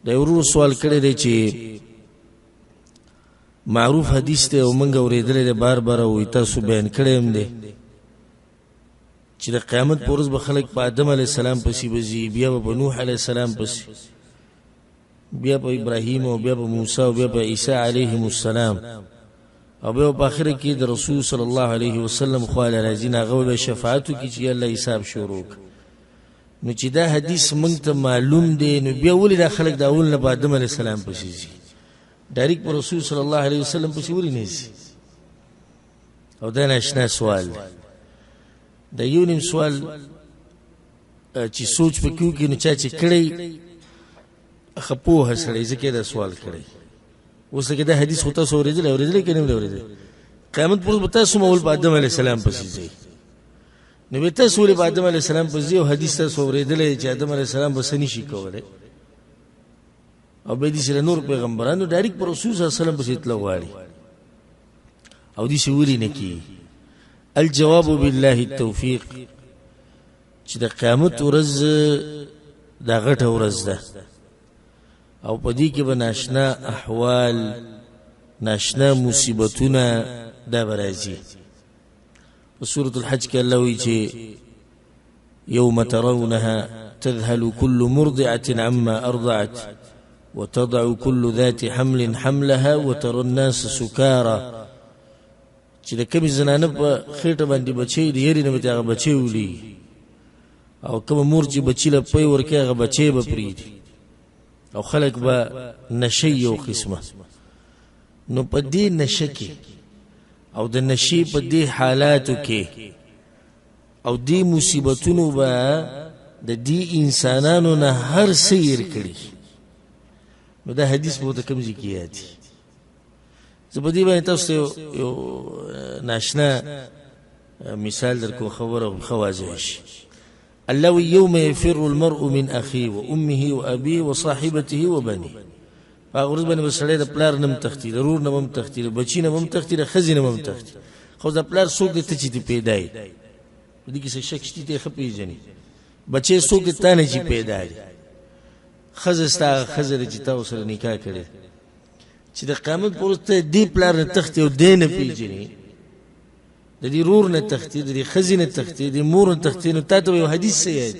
دا ورور سوال کړی دی چې معروف حدیث ته او منګه اورېدلې ده بار بار او تاسو بیان کړی هم دی چې د قیامت پر ورځ به خلک په آدم علیه السلام پسې بځي، بیا به په نوح علیه السلام پسې، بیا په ابراهیم او بیا په موسی او بیا په عیسی علیهم السلام، او بیا په آخر کې د رسول صلی الله علیه وسلم خواله راځي، هغه به شفاعت وکړي چې الله حساب شروع کړي. نو چې دا حدیث موږ ته معلوم دی، نو بیا ولې دا خلک د اول نه په آدم علیه السلام پسې ځي، ډایرکټ په رسول صلی الله علیه وسلم پسې ولې نه ځي؟ او دا ناشنا سوال دی. دا یو نیم سوال چې سوچ پکې وکړي نو چا چې کړی ښه پوهه سړی ځکه دا سوال کړی. اوس لکه دا حدیث خو تاسو اورېدلی که نه اورېدلی؟ قیامت پر ورځ به تاسو هم اول په آدم علیه السلام پسې ځئ، نو بیا تاسو ولې په آدم علیه السلام پسې ځئ او حدیث تاسو اورېدلی چې آدم علیه السلام به څه نشي کولی، او بیا داسې له نور پیغمبرانو ډایرکټ په رسول صلی الله علیه وسلم پسې تله غواړي، او داسې ولې نه کېږي؟ الجواب بالله التوفیق چې د قیامت ورځ دا غټه ورځ ده، او په دې کې به ناشنا احوال، ناشنا مصیبتونه دا به راځي. په سورة الحج کې الله وایي چې یوم ترونها تذهل كل مرضعة عما أرضعت وتضع كل ذات حمل حملها وترى الناس سكارى، چې د کومې زنانه په خېټه باندې بچی د یاري نه به هغه بچی ولي، او کومه مور چې بچي له پی ورکوي هغه بچی به پرېږدي، او خلک به نشه یو قسمه. نو په دې نشه کې او د نشې په دې حالاتو کې او دې مصیبتونو به د دې انسانانو نه هر څه هېر کړي. نو دا حدیث به ورته کوم ځای کې یاد دي؟ زه په دې باندې تاسو ته یو ناشنا مثال در کوم، خبره ښه واضح شي. الله وی یوم یفر المرء من اخیه و امه و ابیه و صاحبته و بنیه. په هغه ورځ باندې به سړی د پلار نه هم تښتي، د رور نه هم تښتي، د بچي نه هم تښتي، د ښځې نه هم تښتي. خو د پلار څوک دی ته چې دې پیدا یې، په دې کې څه شک شته ته یې ښه پېژنې. بچی څوک دی تا نه چې پیدا دی، ښځه ستا هغه ښځه ده چې تا ورسره نکاح کړې، چې د قیامت پر ورځ ته دې پلار نه تښتي او دی نه پېژنې، د دې رور نه تښتي، د دې ښځې نه تښتي، د مور نه تښتي، نو تا ته به یو حدیث څه یاد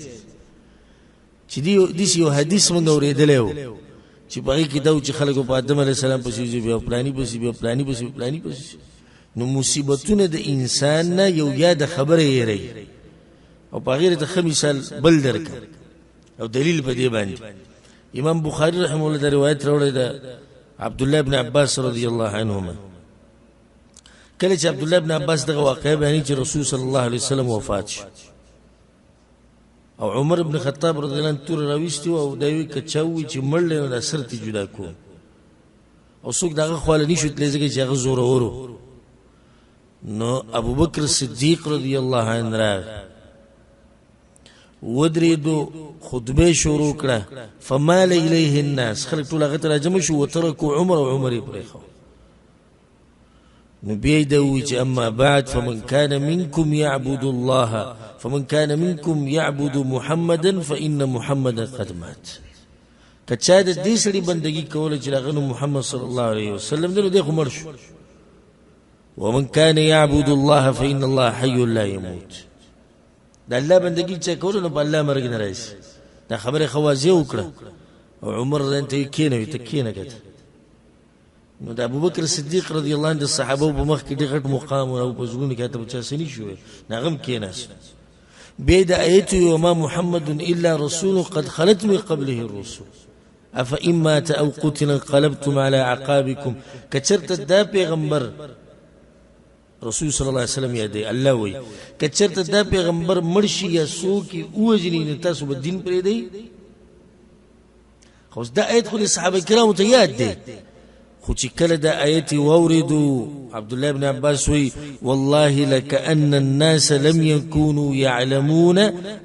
چې داسې یو حدیث موږ اورېدلی و چې په هغې کې دا و چې خلک په آدم علیه السلام پسې ځي، بیا پلاني پسې، بیا پلاني پسې، بیا پلاني پسې. نو مصیبتونه د انسان نه یو یاده خبره هېروي. او په هغې ته ښه مثال بل درکړه او دلیل په دې باندې. امام بخاري رحمه الله دا روایت راوړی د عبدالله ابن عباس رضی الله عنهما. کله چې عبدالله ابن عباس دغه واقعه بیانوي چې رسول صلی الله علیه وسلم وفات شو، او عمر ابن خطاب رضی الله عنه تور راویستي و، او دا وی که چا ووایي چې مړ دی نو دا سر ته جدا کوم، او څوک د هغه خواله نشو تللی ځکه چې هغه زورور و. نو ابوبکر صدیق رضی الله عنه راغی، ودرېدو، خطبه شروع کړه، فمال الیه الناس، خلک ټول هغه ته راجمع شو، وترکو عمر، او عمر یې پرېښود. نو بیا یې دا ووایي چې اما بعد فمن كان منكم يعبد محمدا فإن محمدا قد مات. که چا د دې سړي بندګي کوله چې هغه محمد صلی الله علیه وسلم دی، نو دی خو مړ شو. ومن كان يعبد الله فإن الله حي لا يموت. د الله بندګي چې کوله نو په الله مرګ نه راځي. دا خبره خو واضح وکړه، او عمر ځان ته کېنوي، ته کېنه کته. نو د ابوبکر صدیق رضی الله عنه د صحابه په مخ کې ډېر غټ مقام او په زړونو کې ته بچا سني شو، هغه هم کېناست. بیا د آیت وما محمد الا رسول قد خلت من قبله الرسل افإن مات او قتل انقلبتم على اعقابكم. کچرته دا پیغمبر رسول صلی الله علیه وسلم یادی الله وی، کچرته دا پیغمبر مرشي یا سوکي اوجنی نه تاسو به دین پرې دی. خو دا آیت خو صحابه کرامو ته یاد دی، خو چې کله دا آیت واوریدو عبد الله بن عباس وی والله لكأن الناس لم يكونوا يعلمون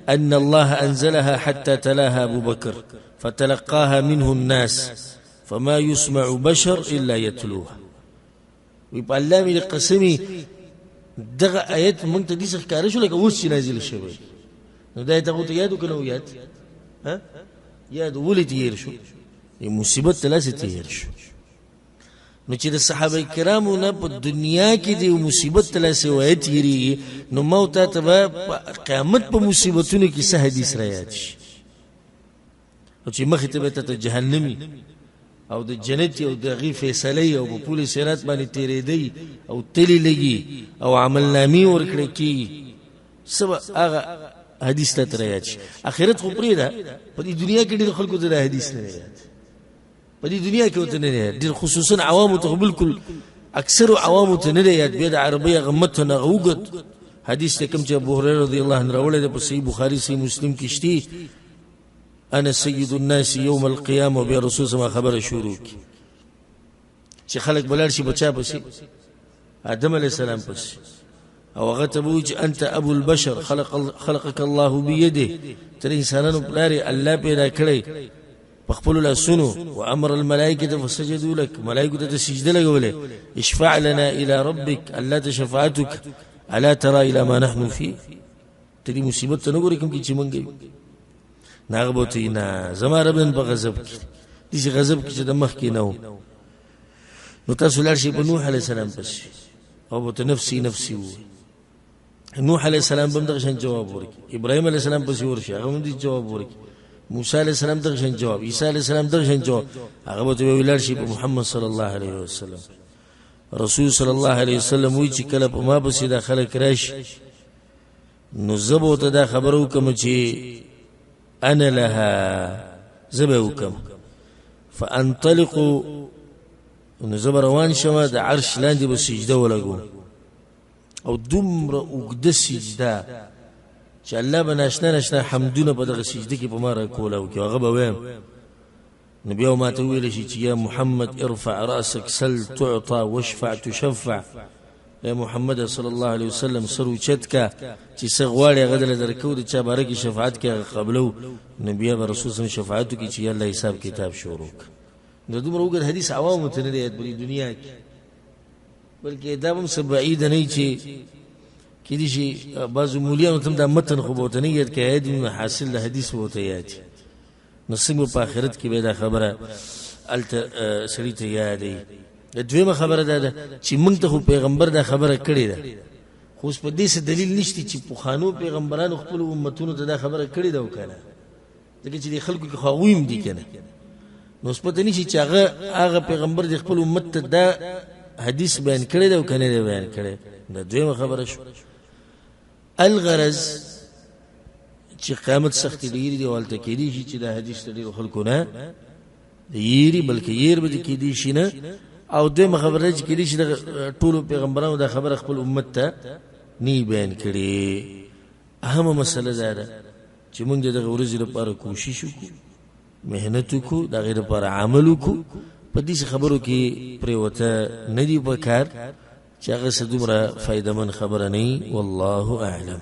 أن الله أنزلها حتى تلاها أبو بكر فتلقاها منه الناس فما يسمع بشر إلا يتلوها. ويبقى الله من قسمي دغه آیت مونږ ته دې څه ښکاره شو لکه اوس چې نازل شوی. نو دا آیت هغو ته یاد و که نه و یاد؟ یاد ولې تېر شو؟ مصیبت تلاسه تیر شو نو چې د صحابه کرامو نه په دنیا کې د مصیبت تلاسه وای تیری نو موت ته قیامت په مصیبتونو کې څه حدیث رايات شي او چې مخ ته ته جهنمی او د جنت او د غی فیصله او په پولیس صراط باندې تیرې دی او تلی لګي او عمل نامې ورکړي کی سبا هغه حدیث ته رايات شي اخرت خو پرې ده په دې دنیا کې ډېر خلکو ته حدیث نه رايات په دې دنیا کې وته نه دي خصوصا عوام ته بالکل اکثر عوام ته نه یاد به د عربی غمته نه غوګت حدیث ته کوم چې ابو هريره رضی الله عنه راوړل په صحیح بخاری صحیح مسلم کې شتي انا سید الناس يوم القيامه وبي رسول الله خبر شروع کی چې خلق بلار شي بچا پسې آدم علیہ السلام پسې او هغه ته وایي چې انت ابو البشر خلقك الله بيده تر انسانانو بلاري الله پیدا کړی فخبلوا لسنو وامر الملائكه فسجدوا لك ملائكه تسجد لك اشفع لنا الى ربك الا تشفعتك الا ترى الى ما نحن فيه تدي مصیبت نګورې کوم کی چې مونږ ناغبوتینا زما ربن بغضب دي چې غضب کې چې د مخ کې نو تاسو لار شي په نوح عليه السلام پس او بوت نفسي نوح عليه السلام بم دغه شان جواب ورکړي ابراهيم عليه السلام پس ورشه هغه هم دي جواب ورکړي موسی علیہ السلام دغه شان جواب عیسی علیہ السلام دغه شان جواب هغه ته ویل شي په محمد صلی الله علیه وسلم رسول صلی الله علیه وسلم وی چې کله په ما بس داخله کراش نو زبو ته دا خبرو کوم چې انا لها زبو کوم فانطلق نو زبر روان شمه د عرش لاندې به سجده ولګو او دومره وګد سجده چې الله بناشنا حمدونه په دغه سجده کې په ما را کوله او هغه به وایم نبی او ما ته ویل شي چې یا محمد ارفع راسك سل تعطى واشفع تشفع یا محمد صلی الله علیه وسلم سرو چتکا چې سغواړي غدل درکو د چا بارکی شفاعت کې قبلو نبی او رسول صلی شفاعت کې چې الله حساب کتاب شروع د دومره وګړي حدیث عوام ته نه دی په دنیا کې بلکې دا هم څه بعید نه چې کې دي شي بعض مولیانو تم دا متن خو بوته نه یاد کې دي حاصل له حدیث وته یاد نصیب په آخرت کې به دا خبره الته سړی ته یادې دویمه خبره ده چې موږ ته پیغمبر دا خبره کړې ده خو په دې څه دلیل نشته چې په خانو پیغمبرانو خپل امتونو ته دا خبره کړې ده وکړه ځکه چې د خلکو کې خواویم دي کنه نو سپته نشي چې هغه پیغمبر د خپل امت ته دا حدیث بیان کړی ده او کنه بیان کړی دا دویمه خبره شو الغرض چې قیامت سخت ډیر دی ولته کې دي چې دا حدیث ډیر خلکو نه یری بلکې ير به کې دي شي نه او دویمه خبره چې کې دي چې ټول پیغمبرانو دا خبره خپل امت ته نی بیان کړي اهمه مسله ده چې موږ د ورځې لپاره کوشش وکړو مهنت وکړو دا غیر لپاره عمل وکړو په دې خبرو کې پریوته ندی پکار چې هغه څه دومره فائدمن خبره نه والله اعلم